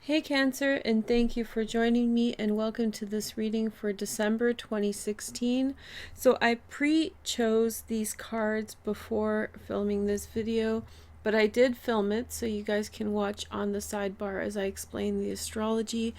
Hey Cancer, and thank you for joining me and welcome to this reading for December 2016. So I pre-chose these cards before filming this video, but I did film it so you guys can watch on the sidebar as I explain the astrology.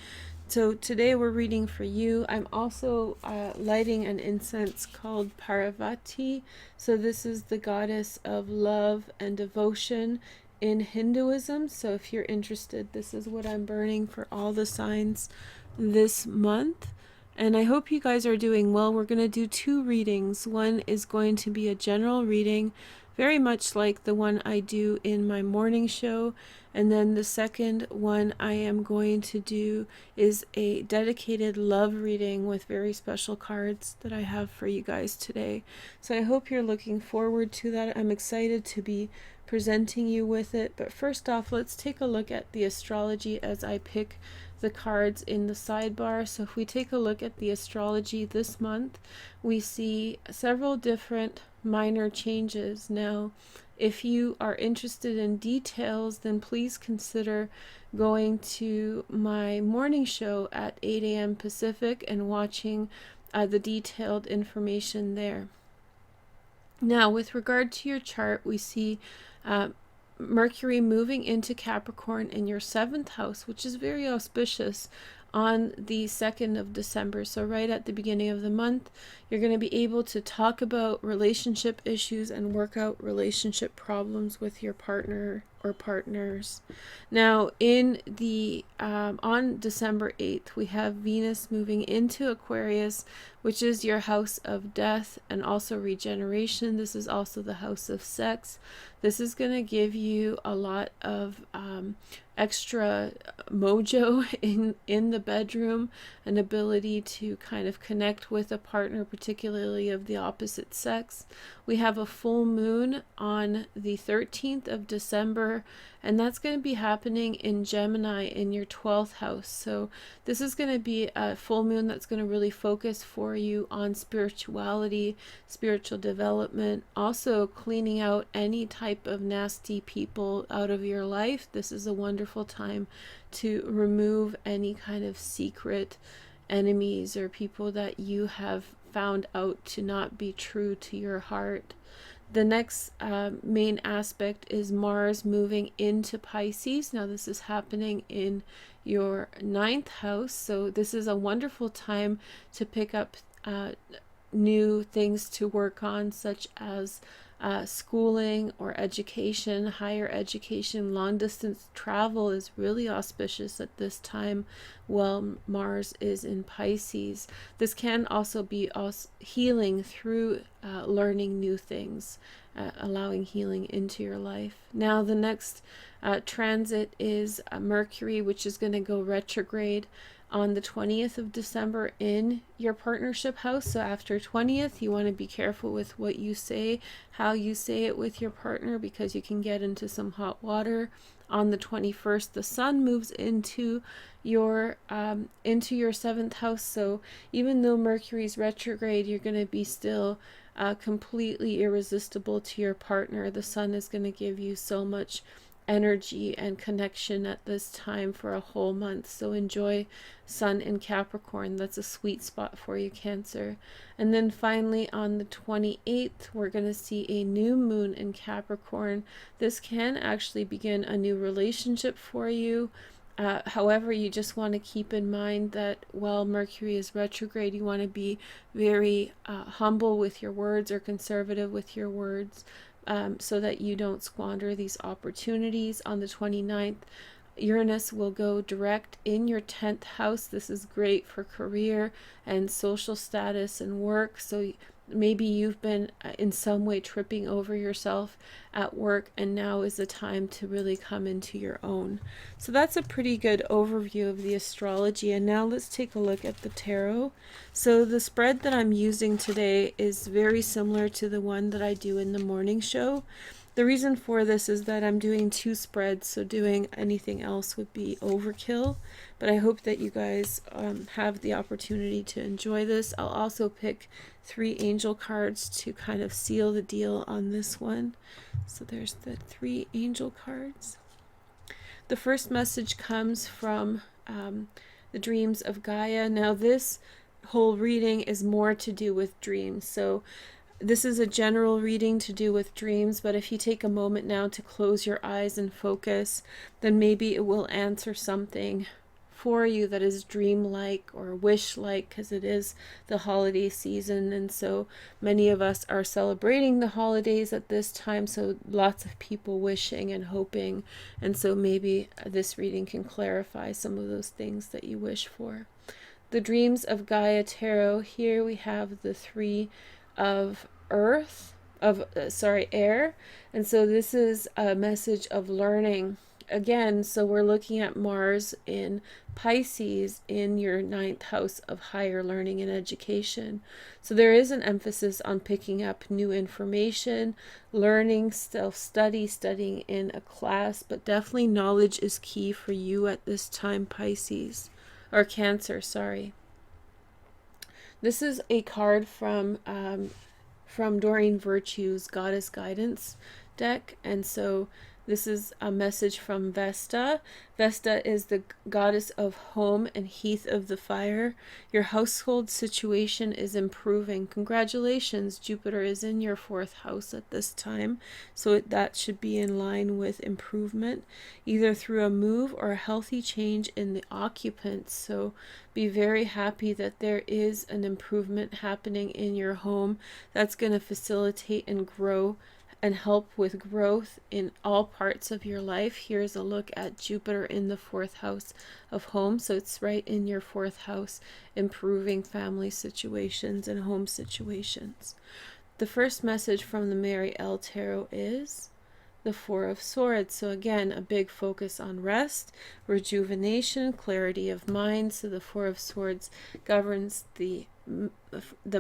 So today we're reading for you. I'm also lighting an incense called Parvati. So this is the goddess of love and devotion in Hinduism. So if you're interested, this is what I'm burning for all the signs this month. And I hope you guys are doing well. We're going to do two readings. One is going to be a general reading, very much like the one I do in my morning show. And then the second one I am going to do is a dedicated love reading with very special cards that I have for you guys today. So I hope you're looking forward to that. I'm excited to be presenting you with it. But first off, let's take a look at the astrology as I pick the cards in the sidebar. So if we take a look at the astrology this month, we see several different minor changes. Now, if you are interested in details, then please consider going to my morning show at 8 a.m. Pacific and watching the detailed information there. Now, with regard to your chart, we see Mercury moving into Capricorn in your 7th house, which is very auspicious on the 2nd of December. So right at the beginning of the month, you're going to be able to talk about relationship issues and work out relationship problems with your partner or partners. Now, in the on December 8th, we have Venus moving into Aquarius, which is your house of death and also regeneration. This is also the house of sex. This is going to give you a lot of extra mojo in the bedroom, an ability to kind of connect with a partner, particularly of the opposite sex. We have a full moon on the 13th of December, and that's going to be happening in Gemini in your 12th house. So this is going to be a full moon that's going to really focus for you on spirituality, spiritual development, also cleaning out any type of nasty people out of your life. This is a wonderful time to remove any kind of secret enemies or people that you have found out to not be true to your heart. The next main aspect is Mars moving into Pisces. Now this is happening in your 9th house, so this is a wonderful time to pick up new things to work on, such as schooling or education, higher education. Long distance travel is really auspicious at this time while Mars is in Pisces. This can also be healing through learning new things, allowing healing into your life. Now the next transit is Mercury, which is going to go retrograde on the 20th of December in your partnership house. So after 20th, you want to be careful with what you say, how you say it with your partner, because you can get into some hot water. On the 21st, the sun moves into your 7th house. So even though Mercury's retrograde, you're going to be still completely irresistible to your partner. The sun is going to give you so much energy and connection at this time for a whole month. So enjoy Sun in Capricorn. That's a sweet spot for you, Cancer. And then finally on the 28th, we're going to see a new moon in Capricorn. This can actually begin a new relationship for you. However, you just want to keep in mind that while Mercury is retrograde, you want to be very humble with your words or conservative with your words, so that you don't squander these opportunities. On the 29th, Uranus will go direct in your 10th house. This is great for career and social status and work. So maybe you've been in some way tripping over yourself at work, and now is the time to really come into your own. So that's a pretty good overview of the astrology. And now let's take a look at the tarot. So the spread that I'm using today is very similar to the one that I do in the morning show. The reason for this is that I'm doing two spreads, so doing anything else would be overkill. But I hope that you guys have the opportunity to enjoy this. I'll also pick 3 angel cards to kind of seal the deal on this one. So there's the 3 angel cards. The first message comes from the dreams of Gaia. Now this whole reading is more to do with dreams. So this is a general reading to do with dreams, but if you take a moment now to close your eyes and focus, then maybe it will answer something for you that is dream-like or wish-like, because it is the holiday season, and so many of us are celebrating the holidays at this time, so lots of people wishing and hoping, and so maybe this reading can clarify some of those things that you wish for. The Dreams of Gaia Tarot, here we have the Three of air, and so this is a message of learning again. So we're looking at Mars in Pisces in your 9th house of higher learning and education. So there is an emphasis on picking up new information, learning, self-study, studying in a class, but definitely knowledge is key for you at this time, Pisces, or Cancer, sorry. This is a card from Doreen Virtue's Goddess Guidance deck, and so this is a message from Vesta. Vesta is the goddess of home and heath of the fire. Your household situation is improving. Congratulations, Jupiter is in your 4th house at this time, so that should be in line with improvement, either through a move or a healthy change in the occupants. So be very happy that there is an improvement happening in your home that's going to facilitate and grow and help with growth in all parts of your life. Here's a look at Jupiter in the 4th house of home. So it's right in your 4th house, improving family situations and home situations. The first message from the Mary L. Tarot is the Four of Swords. So again, a big focus on rest, rejuvenation, clarity of mind. So the Four of Swords governs the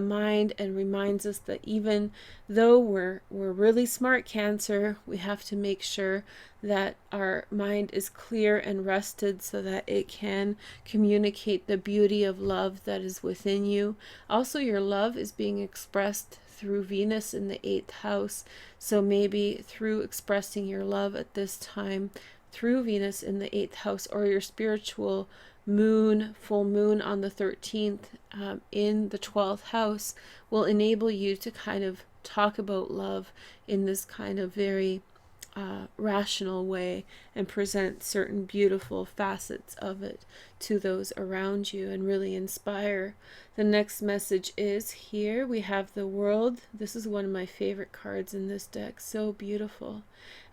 mind and reminds us that even though we're really smart, Cancer, we have to make sure that our mind is clear and rested so that it can communicate the beauty of love that is within you. Also, your love is being expressed through Venus in the 8th house, so maybe through expressing your love at this time through Venus in the 8th house, or your spiritual full moon on the 13th in the 12th house will enable you to kind of talk about love in this kind of very rational way and present certain beautiful facets of it to those around you and really inspire. The next message is here we have the World. This is one of my favorite cards in this deck, so beautiful.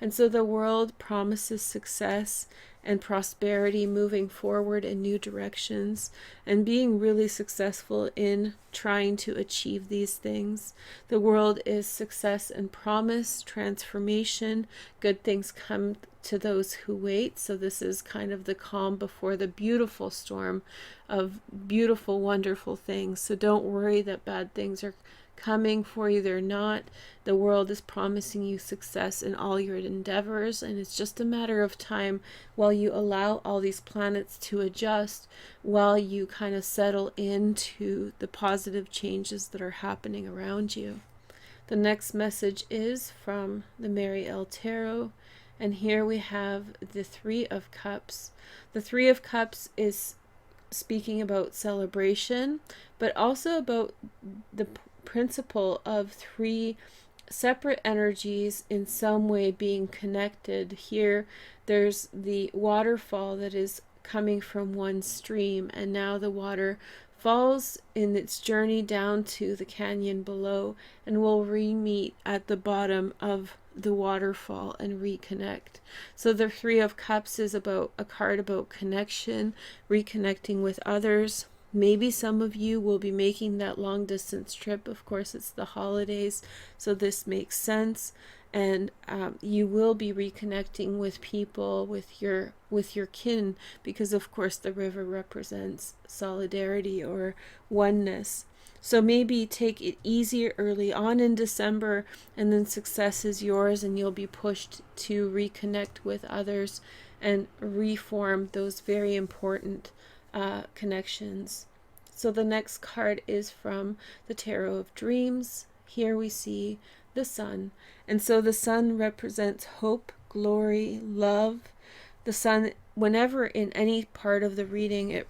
And so the World promises success and prosperity, moving forward in new directions and being really successful in trying to achieve these things. The World is success and promise, transformation. Good things come to those who wait. So this is kind of the calm before the beautiful storm of beautiful, wonderful things. So don't worry that bad things are coming for you. They're not. The World is promising you success in all your endeavors, and it's just a matter of time while you allow all these planets to adjust, while you kind of settle into the positive changes that are happening around you. The next message is from the Mary L. Tarot, and here we have the Three of Cups. The Three of Cups is speaking about celebration, but also about the principle of three separate energies in some way being connected. Here there's the waterfall that is coming from one stream, and now the water falls in its journey down to the canyon below and will re-meet at the bottom of the waterfall and reconnect. So the Three of Cups is about a card about connection, reconnecting with others. Maybe some of you will be making that long distance trip. Of course, it's the holidays, so this makes sense. And you will be reconnecting with people, with your kin, because of course the river represents solidarity or oneness. So maybe take it easier early on in December, and then success is yours, and you'll be pushed to reconnect with others and reform those very important connections. So the next card is from the Tarot of Dreams. Here we see the sun. And so the sun represents hope, glory, love, the sun, whenever in any part of the reading, it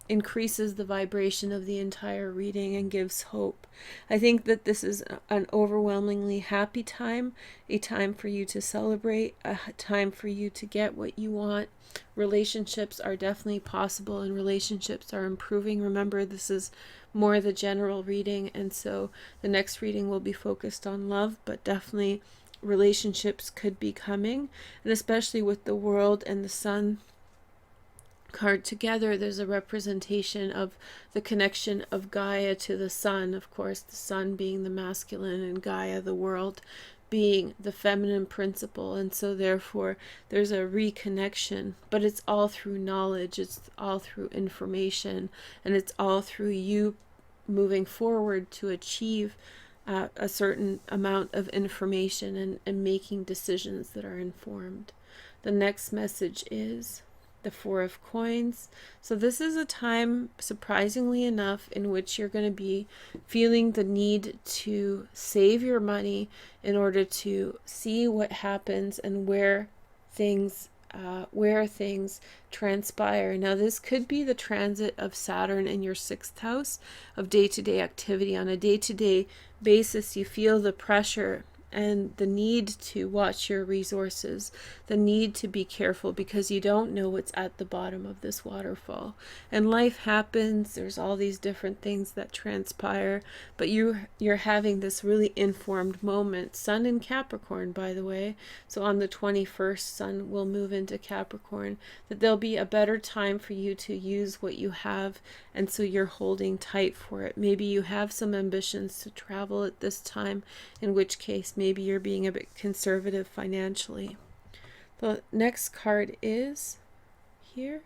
increases the vibration of the entire reading and gives hope. I think that this is an overwhelmingly happy time, a time for you to celebrate, a time for you to get what you want. Relationships are definitely possible and relationships are improving. Remember, this is more the general reading, and so the next reading will be focused on love, but definitely relationships could be coming, and especially with the world and the sun card together, there's a representation of the connection of Gaia to the sun. Of course, the sun being the masculine and Gaia, the world, being the feminine principle. And so therefore there's a reconnection, but it's all through knowledge, it's all through information, and it's all through you moving forward to achieve a certain amount of information and making decisions that are informed. The next message is the Four of Coins. So this is a time, surprisingly enough, in which you're going to be feeling the need to save your money in order to see what happens and where things transpire. Now, this could be the transit of Saturn in your 6th house of day-to-day activity. On a day-to-day basis, you feel the pressure and the need to watch your resources, the need to be careful because you don't know what's at the bottom of this waterfall. And life happens, there's all these different things that transpire, but you're having this really informed moment. Sun in Capricorn, by the way, so on the 21st, Sun will move into Capricorn, that there'll be a better time for you to use what you have, and so you're holding tight for it. Maybe you have some ambitions to travel at this time, in which case maybe you're being a bit conservative financially. The next card is here,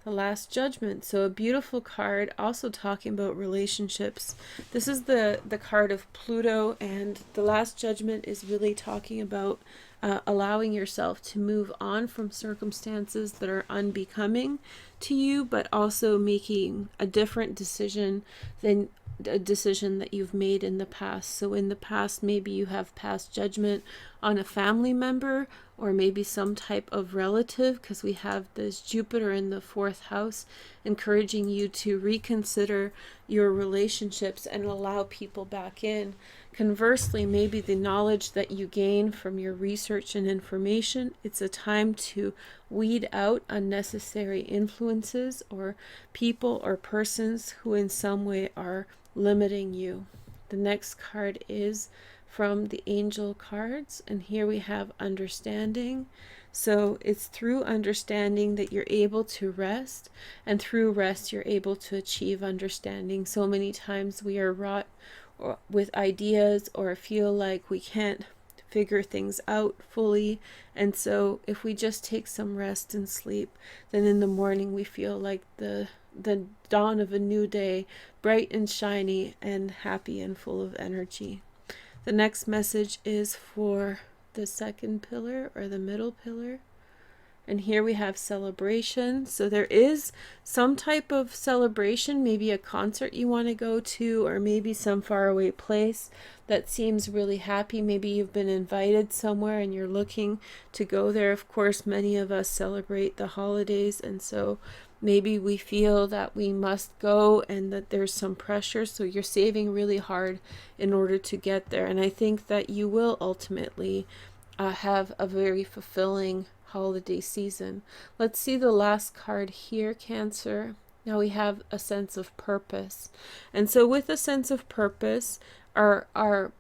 the Last Judgment. So a beautiful card, also talking about relationships. This is the card of Pluto, and the Last Judgment is really talking about allowing yourself to move on from circumstances that are unbecoming to you, but also making a different decision than a decision that you've made in the past. So in the past, maybe you have passed judgment on a family member or maybe some type of relative, because we have this Jupiter in the 4th house encouraging you to reconsider your relationships and allow people back in. Conversely, maybe the knowledge that you gain from your research and information, it's a time to weed out unnecessary influences or people or persons who in some way are limiting you. The next card is from the angel cards, and here we have understanding. So it's through understanding that you're able to rest, and through rest you're able to achieve understanding. So many times we are wrought with ideas or feel like we can't figure things out fully, and so if we just take some rest and sleep, then in the morning we feel like the dawn of a new day, bright and shiny and happy and full of energy. The next message is for the second pillar or the middle pillar. And here we have celebration. So there is some type of celebration, maybe a concert you want to go to, or maybe some faraway place that seems really happy. Maybe you've been invited somewhere and you're looking to go there. Of course, many of us celebrate the holidays, and so maybe we feel that we must go and that there's some pressure. So you're saving really hard in order to get there. And I think that you will ultimately have a very fulfilling holiday season. Let's see the last card here, Cancer. Now we have a sense of purpose. And so with a sense of purpose, our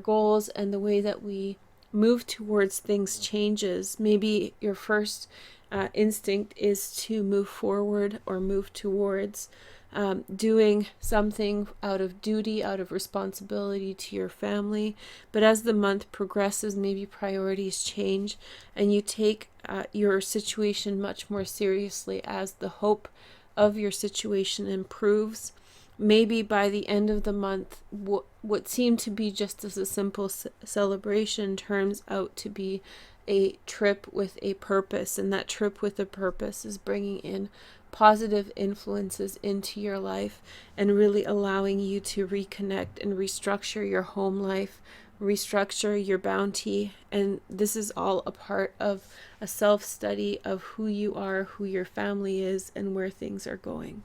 goals and the way that we move towards things changes. Maybe your first instinct is to move forward or move towards doing something out of duty, out of responsibility to your family. But as the month progresses, maybe priorities change and you take your situation much more seriously as the hope of your situation improves. Maybe by the end of the month, what seemed to be just as a simple celebration turns out to be a trip with a purpose, and that trip with a purpose is bringing in positive influences into your life and really allowing you to reconnect and restructure your home life restructure your bounty. And this is all a part of a self-study of who you are, who your family is, and where things are going.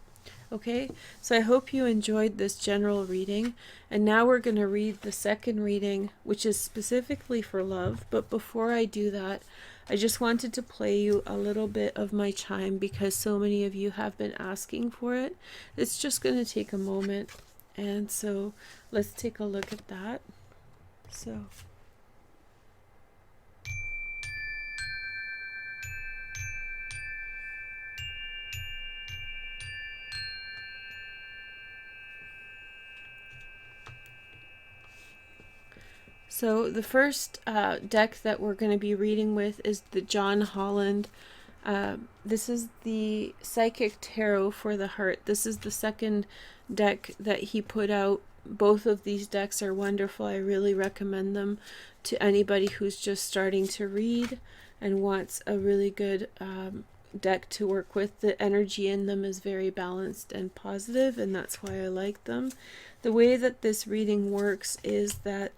Okay, so I hope you enjoyed this general reading, and now we're going to read the second reading, which is specifically for love. But before I do that, I just wanted to play you a little bit of my chime because so many of you have been asking for it. It's just going to take a moment, and so let's take a look at that. So the first deck that we're going to be reading with is the John Holland. This is the Psychic Tarot for the Heart. This is the second deck that he put out. Both of these decks are wonderful. I really recommend them to anybody who's just starting to read and wants a really good deck to work with. The energy in them is very balanced and positive, and that's why I like them. The way that this reading works is that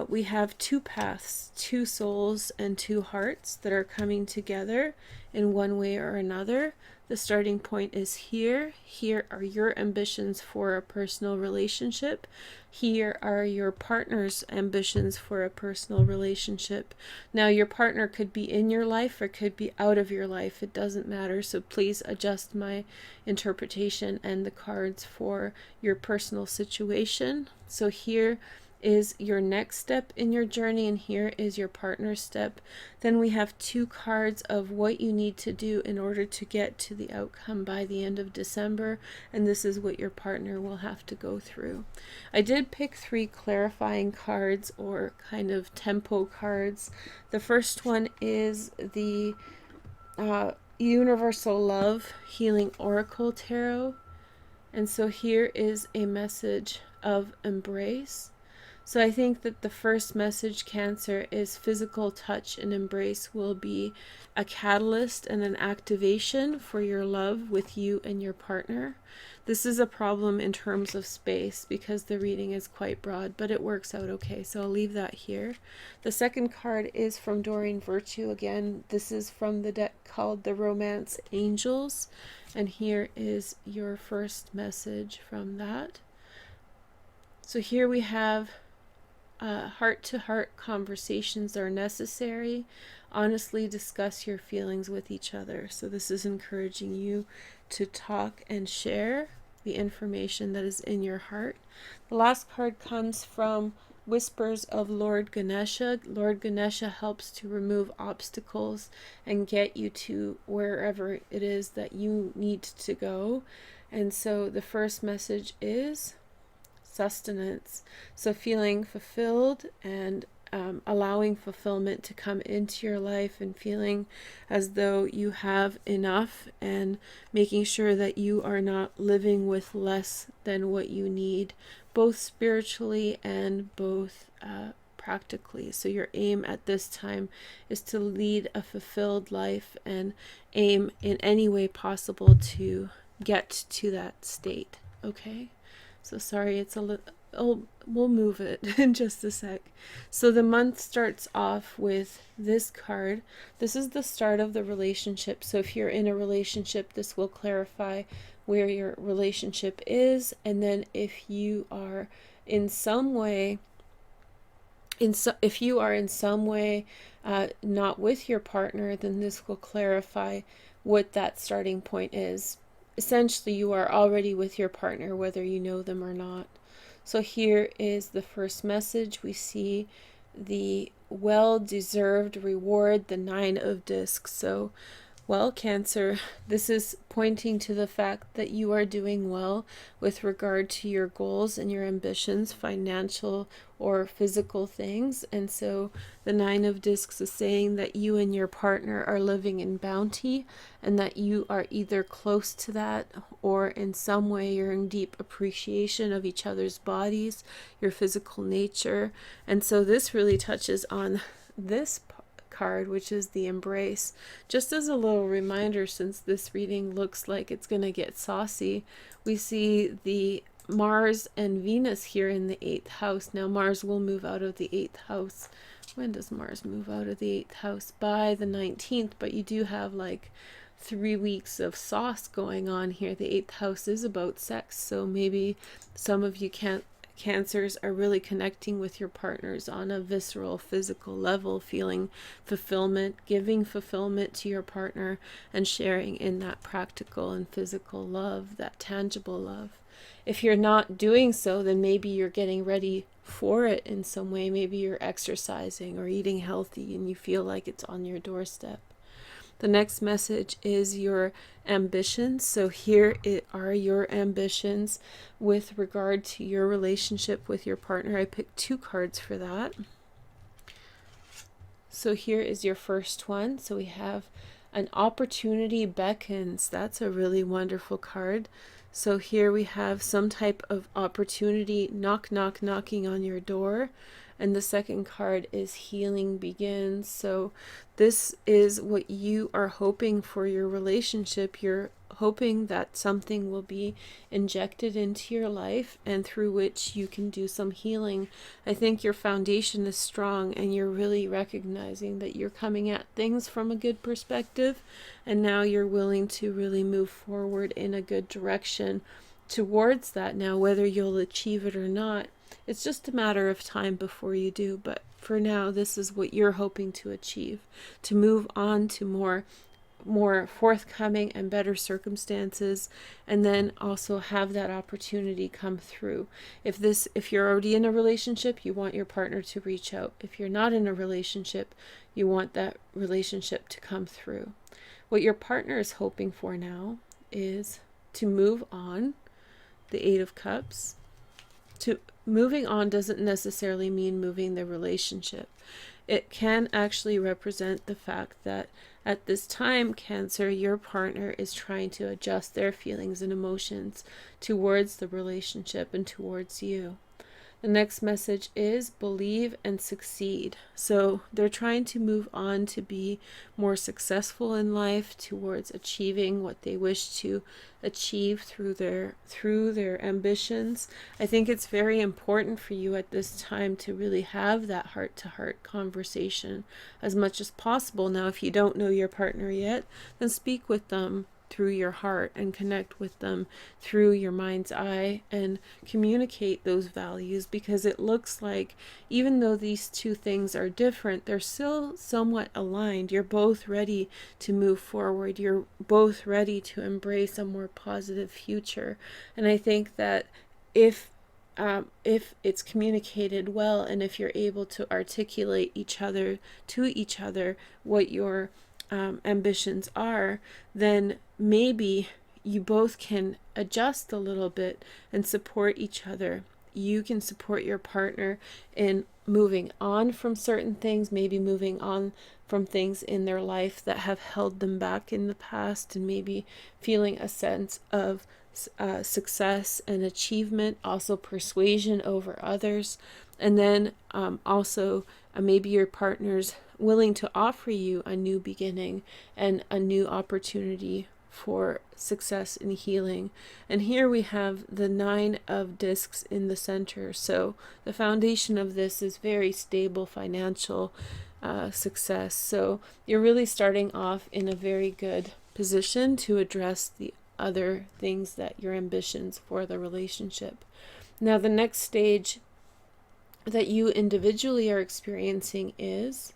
we have two paths, two souls, and two hearts that are coming together in one way or another. The starting point is here. Here are your ambitions for a personal relationship. Here are your partner's ambitions for a personal relationship. Now, your partner could be in your life or could be out of your life. It doesn't matter. So please adjust my interpretation and the cards for your personal situation. So here is your next step in your journey, and here is your partner's step. Then we have two cards of what you need to do in order to get to the outcome by the end of December, and this is what your partner will have to go through. I did pick three clarifying cards, or kind of tempo cards. The first one is the Universal Love Healing Oracle Tarot, and so here is a message of embrace. So I think that the first message, Cancer, is physical touch and embrace will be a catalyst and an activation for your love with you and your partner. This is a problem in terms of space because the reading is quite broad, but it works out okay, so I'll leave that here. The second card is from Doreen Virtue. Again, this is from the deck called the Romance Angels, and here is your first message from that. So here we have heart-to-heart conversations are necessary. Honestly discuss your feelings with each other. So this is encouraging you to talk and share the information that is in your heart. The last card comes from Whispers of Lord Ganesha. Lord Ganesha helps to remove obstacles and get you to wherever it is that you need to go. And so the first message is sustenance. So feeling fulfilled and allowing fulfillment to come into your life and feeling as though you have enough and making sure that you are not living with less than what you need, both spiritually and both practically. So your aim at this time is to lead a fulfilled life and aim in any way possible to get to that state. Okay? So sorry, it's a little, we'll move it in just a sec. So the month starts off with this card. This is the start of the relationship. So if you're in a relationship, this will clarify where your relationship is. And then if you are in some way, if you are in some way not with your partner, then this will clarify what that starting point is. Essentially, you are already with your partner, whether you know them or not. So here is the first message. We see the well-deserved reward, the 9 of Discs. So, well, Cancer, this is pointing to the fact that you are doing well with regard to your goals and your ambitions, financial or physical things. And so the 9 of Discs is saying that you and your partner are living in bounty and that you are either close to that or in some way you're in deep appreciation of each other's bodies, your physical nature. And so this really touches on this card, which is the embrace. Just as a little reminder, since this reading looks like it's going to get saucy, we see the Mars and Venus here in the 8th house. Now Mars will move out of the 8th house. When does Mars move out of the 8th house? By the 19th, but you do have like 3 weeks of sauce going on here. The 8th house is about sex, so maybe some of you Cancers are really connecting with your partners on a visceral, physical level, feeling fulfillment, giving fulfillment to your partner, and sharing in that practical and physical love, that tangible love. If you're not doing so, then maybe you're getting ready for it in some way. Maybe you're exercising or eating healthy and you feel like it's on your doorstep. The next message is your ambitions. So here are your ambitions with regard to your relationship with your partner. I picked 2 cards for that. So here is your first one. So we have an opportunity beckons. That's a really wonderful card. So here we have some type of opportunity knocking on your door. And the second card is healing begins. So this is what you are hoping for your relationship. You're hoping that something will be injected into your life and through which you can do some healing. I think your foundation is strong and you're really recognizing that you're coming at things from a good perspective, and now you're willing to really move forward in a good direction towards that. Now, whether you'll achieve it or not, it's just a matter of time before you do, but for now, this is what you're hoping to achieve, to move on to more forthcoming and better circumstances, and then also have that opportunity come through. If you're already in a relationship, you want your partner to reach out. If you're not in a relationship, you want that relationship to come through. What your partner is hoping for now is to move on, the 8 of Cups. Moving on doesn't necessarily mean moving the relationship. It can actually represent the fact that at this time, Cancer, your partner is trying to adjust their feelings and emotions towards the relationship and towards you. The next message is believe and succeed. So they're trying to move on to be more successful in life, towards achieving what they wish to achieve through their ambitions. I think it's very important for you at this time to really have that heart-to-heart conversation as much as possible. Now, if you don't know your partner yet, then speak with them through your heart and connect with them through your mind's eye and communicate those values, because it looks like even though these two things are different, they're still somewhat aligned. You're both ready to move forward. You're both ready to embrace a more positive future. And I think that if it's communicated well, and if you're able to articulate to each other what your ambitions are, then maybe you both can adjust a little bit and support each other. You can support your partner in moving on from certain things, maybe moving on from things in their life that have held them back in the past, and maybe feeling a sense of success and achievement, also persuasion over others. And then also maybe your partner's willing to offer you a new beginning and a new opportunity for success and healing. And here we have the 9 of discs in the center. So the foundation of this is very stable financial success. So you're really starting off in a very good position to address the other things that your ambitions for the relationship. Now, the next stage that you individually are experiencing is,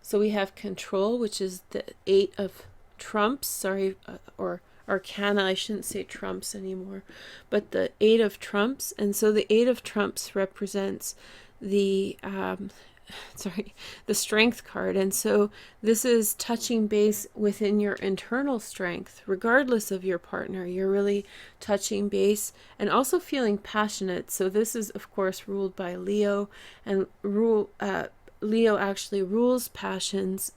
so we have control, which is the 8 of trumps, or arcana, I shouldn't say trumps anymore, but the 8 of trumps. And so the 8 of trumps represents the strength card. And so this is touching base within your internal strength, regardless of your partner. You're really touching base and also feeling passionate. So this is, of course, ruled by Leo, and Leo actually rules passions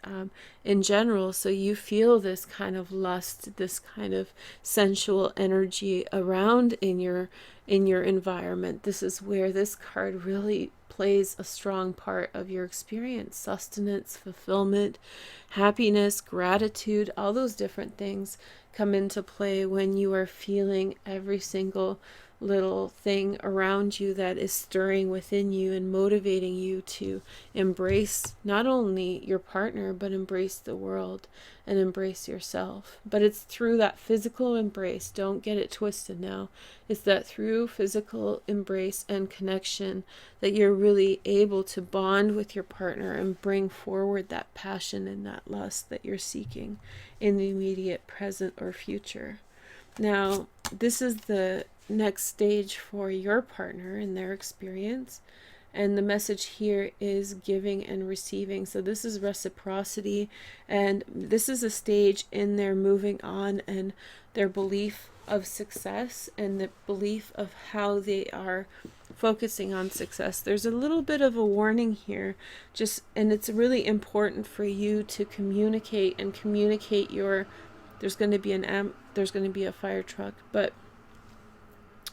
in general. So you feel this kind of lust, this kind of sensual energy around in your environment. This is where this card really plays a strong part of your experience. Sustenance, fulfillment, happiness, gratitude, all those different things come into play when you are feeling every single little thing around you that is stirring within you and motivating you to embrace not only your partner, but embrace the world and embrace yourself. But it's through that physical embrace, don't get it twisted now, it's that through physical embrace and connection that you're really able to bond with your partner and bring forward that passion and that lust that you're seeking in the immediate present or future. Now, this is the next stage for your partner in their experience. And the message here is giving and receiving. So this is reciprocity. And this is a stage in their moving on and their belief of success and the belief of how they are focusing on success. There's a little bit of a warning here, and it's really important for you to communicate your, there's going to be a fire truck, but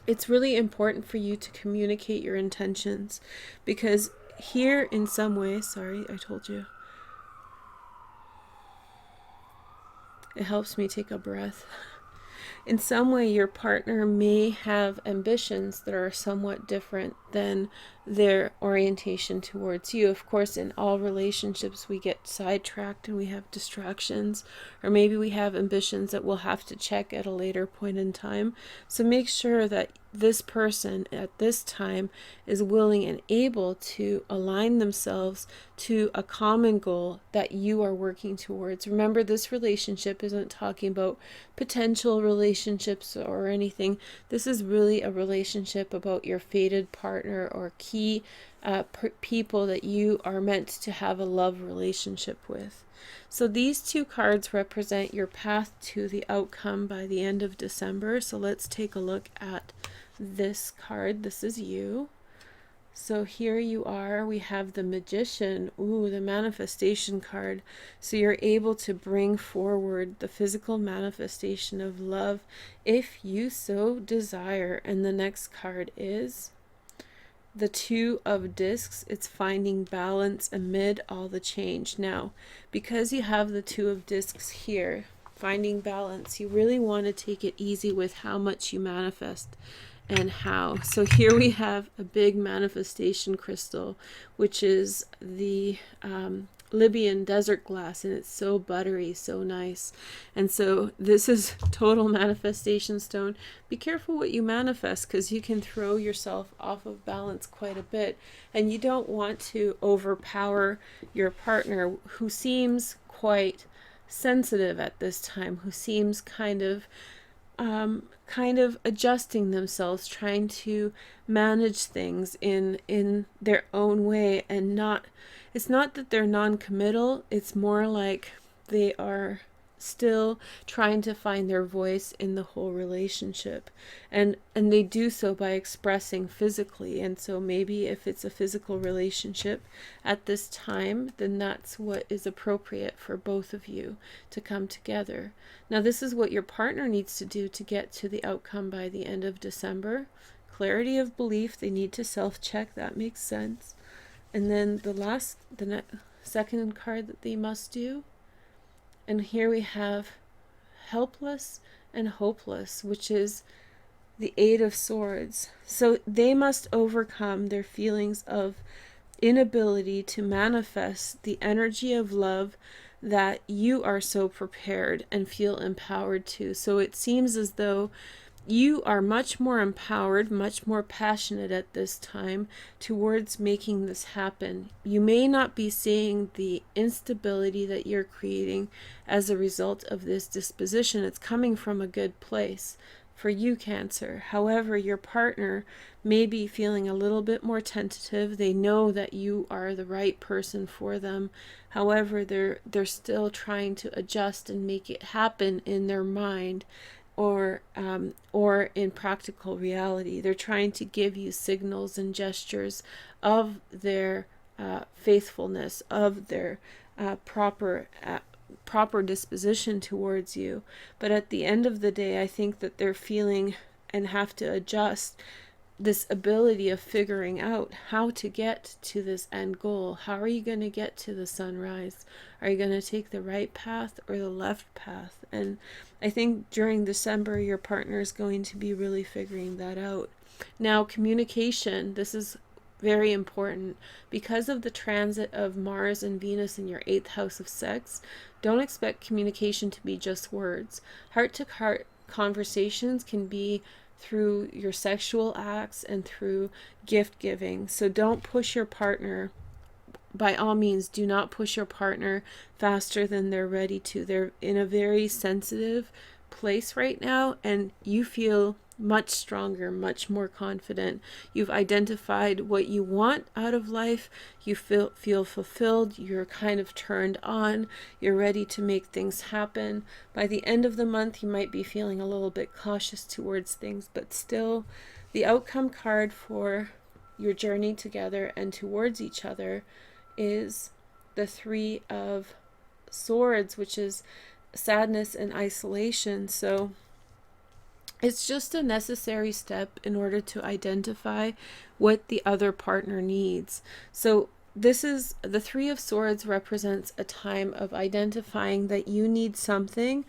it's really important for you to communicate your intentions, because here in some way, sorry, I told you, it helps me take a breath. In some way, your partner may have ambitions that are somewhat different than their orientation towards you. Of course, in all relationships, we get sidetracked and we have distractions, or maybe we have ambitions that we'll have to check at a later point in time. So make sure that this person at this time is willing and able to align themselves to a common goal that you are working towards. Remember, this relationship isn't talking about potential relationships or anything. This is really a relationship about your fated partner or key people that you are meant to have a love relationship with. So these two cards represent your path to the outcome by the end of December. So let's take a look at this card. This is you. So here you are. We have the Magician. Ooh, the manifestation card. So you're able to bring forward the physical manifestation of love if you so desire. And the next card is the Two of Discs. It's finding balance amid all the change. Now, because you have the Two of Discs here, finding balance, you really want to take it easy with how much you manifest and how. So here we have a big manifestation crystal, which is the Libyan desert glass, and it's so buttery, so nice. And so this is total manifestation stone. Be careful what you manifest, because you can throw yourself off of balance quite a bit, and you don't want to overpower your partner, who seems quite sensitive at this time, who seems kind of adjusting themselves, trying to manage things in their own way, and it's not that they're non-committal, it's more like they are still trying to find their voice in the whole relationship, and they do so by expressing physically. And so maybe if it's a physical relationship at this time, then that's what is appropriate for both of you to come together. Now, this is what your partner needs to do to get to the outcome by the end of December. Clarity of belief. They need to self-check. That makes sense. And then the second card that they must do. And here we have helpless and hopeless, which is the Eight of Swords. So they must overcome their feelings of inability to manifest the energy of love that you are so prepared and feel empowered to. So it seems as though you are much more empowered, much more passionate at this time towards making this happen. You may not be seeing the instability that you're creating as a result of this disposition. It's coming from a good place for you, Cancer. However, your partner may be feeling a little bit more tentative. They know that you are the right person for them. However, they're still trying to adjust and make it happen in their mind, or in practical reality. They're trying to give you signals and gestures of their faithfulness, of their proper disposition towards you. But at the end of the day, I think that they're feeling and have to adjust this ability of figuring out how to get to this end goal. How are you going to get to the sunrise? Are you going to take the right path or the left path? And I think during December, your partner is going to be really figuring that out. Now, communication, this is very important. Because of the transit of Mars and Venus in your 8th house of sex, don't expect communication to be just words. Heart-to-heart conversations can be through your sexual acts and through gift giving. So don't push your partner. By all means, do not push your partner faster than they're ready to. They're in a very sensitive place right now, and you feel much stronger, much more confident. You've identified what you want out of life. You feel fulfilled. You're kind of turned on. You're ready to make things happen. By the end of the month, you might be feeling a little bit cautious towards things, but still, the outcome card for your journey together and towards each other is the 3 of Swords, which is sadness and isolation. So it's just a necessary step in order to identify what the other partner needs. So this is the 3 of Swords represents a time of identifying that you need something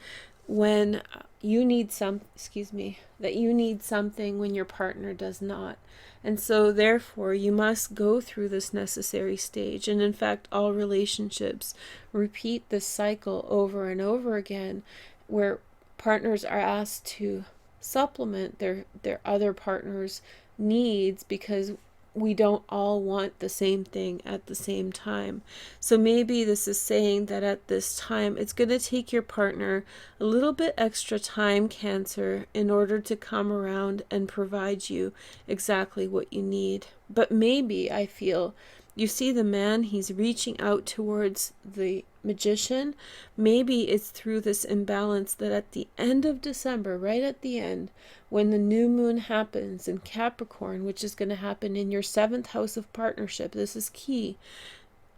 when you need that you need something when your partner does not. And so therefore you must go through this necessary stage. And in fact, all relationships repeat this cycle over and over again, where partners are asked to supplement their other partner's needs, because we don't all want the same thing at the same time. So maybe this is saying that at this time it's going to take your partner a little bit extra time, Cancer, in order to come around and provide you exactly what you need. But maybe, I feel, you see the man, he's reaching out towards the Magician. Maybe it's through this imbalance that at the end of December, right at the end, when the new moon happens in Capricorn, which is going to happen in your 7th house of partnership, this is key,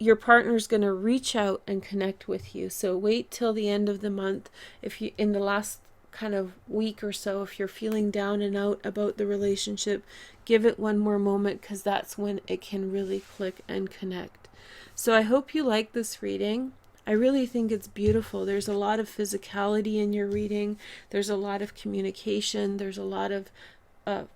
your partner's going to reach out and connect with you. So wait till the end of the month. If you, in the last kind of week or so, if you're feeling down and out about the relationship, give it one more moment, because that's when it can really click and connect. So I hope you like this reading. I really think it's beautiful. There's a lot of physicality in your reading. There's a lot of communication. There's a lot of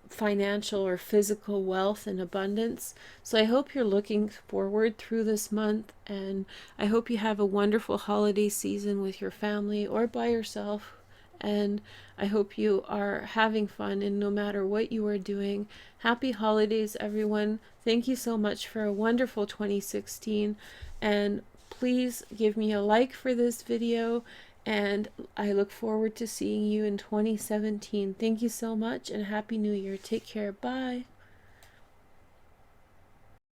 financial or physical wealth and abundance. So I hope you're looking forward through this month, and I hope you have a wonderful holiday season with your family or by yourself. And I hope you are having fun, and no matter what you are doing, happy holidays, everyone. Thank you so much for a wonderful 2016, and please give me a like for this video, and I look forward to seeing you in 2017. Thank you so much, and Happy New Year. Take care. Bye.